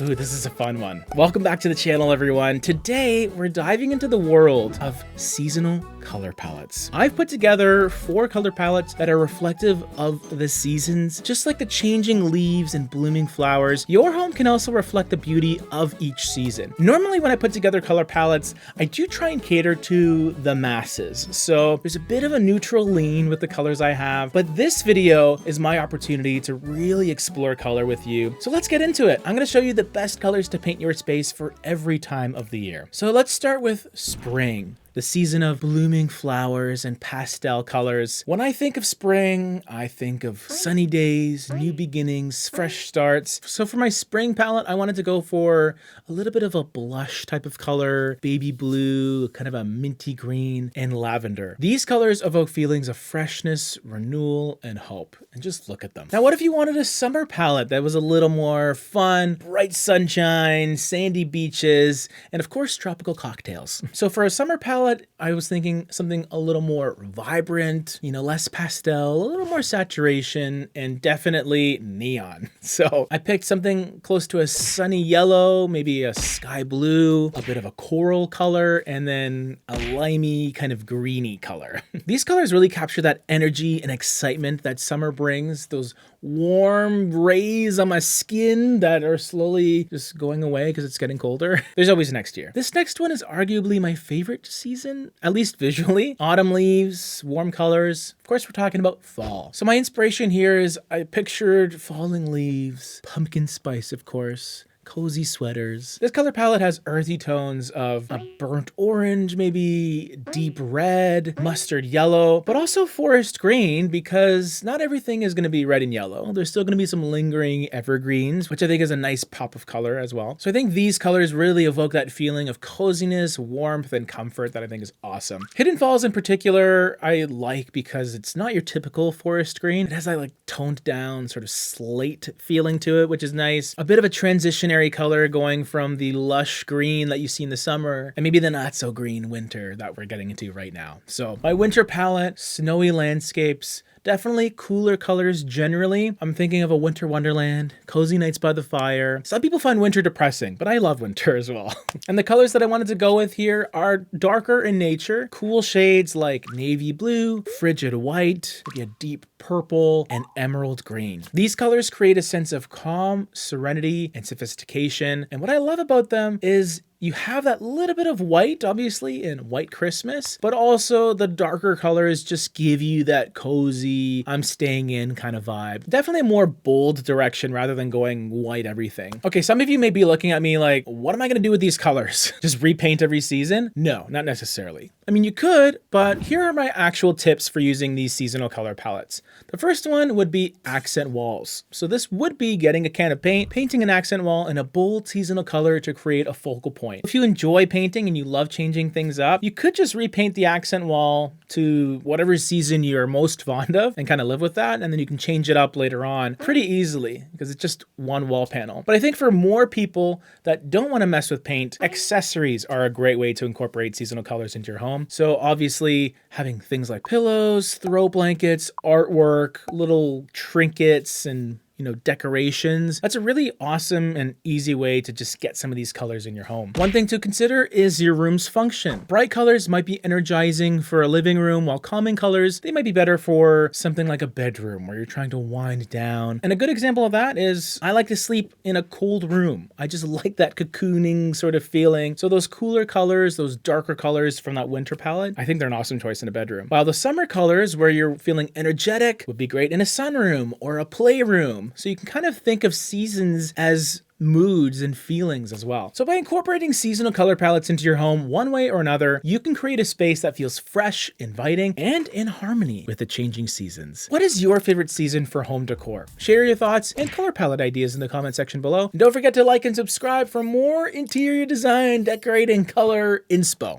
Ooh, this is a fun one. Welcome back to the channel, everyone. Today, we're diving into the world of seasonal color palettes. I've put together 4 color palettes that are reflective of the seasons. Just like the changing leaves and blooming flowers, your home can also reflect the beauty of each season. Normally, when I put together color palettes, I do try and cater to the masses. So there's a bit of a neutral lean with the colors I have, but this video is my opportunity to really explore color with you. So let's get into it. I'm gonna show you the best colors to paint your space for every time of the year. So let's start with spring, the season of blooming flowers and pastel colors. When I think of spring, I think of sunny days, new beginnings, fresh starts. So for my spring palette, I wanted to go for a little bit of a blush type of color, baby blue, kind of a minty green, and lavender. These colors evoke feelings of freshness, renewal, and hope. And just look at them. Now, what if you wanted a summer palette that was a little more fun, bright sunshine, sandy beaches, and of course, tropical cocktails? So for a summer palette, I was thinking something a little more vibrant, less pastel, a little more saturation, and definitely neon. So I picked something close to a sunny yellow, maybe a sky blue, a bit of a coral color, and then a limey kind of greeny color. These colors really capture that energy and excitement that summer brings, those warm rays on my skin that are slowly just going away because it's getting colder. There's always next year. This next one is arguably my favorite season, at least visually. Autumn leaves, warm colors. Of course, we're talking about fall. So my inspiration here is I pictured falling leaves, pumpkin spice, of course, cozy sweaters. This color palette has earthy tones of a burnt orange, maybe deep red, mustard yellow, but also forest green, because not everything is going to be red and yellow. There's still going to be some lingering evergreens, which I think is a nice pop of color as well. So I think these colors really evoke that feeling of coziness, warmth, and comfort that I think is awesome. Hidden Falls in particular, I like because it's not your typical forest green. It has that like toned down sort of slate feeling to it, which is nice. A bit of a transitionary color going from the lush green that you see in the summer and maybe the not so green winter that we're getting into right now. So my winter palette, snowy landscapes, definitely cooler colors generally. I'm thinking of a winter wonderland, cozy nights by the fire. Some people find winter depressing, but I love winter as well. And the colors that I wanted to go with here are darker in nature, cool shades like navy blue, frigid white, maybe a deep purple, and emerald green. These colors create a sense of calm, serenity, and sophistication. And what I love about them is you have that little bit of white, obviously, in White Christmas, but also the darker colors just give you that cozy, I'm staying in kind of vibe. Definitely a more bold direction rather than going white everything. Okay, some of you may be looking at me like, what am I gonna do with these colors? Just repaint every season? No, not necessarily. I mean, you could, but here are my actual tips for using these seasonal color palettes. The first one would be accent walls. So this would be getting a can of paint, painting an accent wall in a bold seasonal color to create a focal point. If you enjoy painting and you love changing things up, you could just repaint the accent wall to whatever season you're most fond of and kind of live with that. And then you can change it up later on pretty easily because it's just one wall panel. But I think for more people that don't want to mess with paint, accessories are a great way to incorporate seasonal colors into your home. So obviously having things like pillows, throw blankets, artwork, little trinkets, and decorations. That's a really awesome and easy way to just get some of these colors in your home. One thing to consider is your room's function. Bright colors might be energizing for a living room, while calming colors, they might be better for something like a bedroom where you're trying to wind down. And a good example of that is I like to sleep in a cold room. I just like that cocooning sort of feeling. So those cooler colors, those darker colors from that winter palette, I think they're an awesome choice in a bedroom. While the summer colors where you're feeling energetic would be great in a sunroom or a playroom. So you can kind of think of seasons as moods and feelings as well. So by incorporating seasonal color palettes into your home one way or another, you can create a space that feels fresh, inviting, and in harmony with the changing seasons. What is your favorite season for home decor? Share your thoughts and color palette ideas in the comment section below. And don't forget to like and subscribe for more interior design, decorating, color inspo.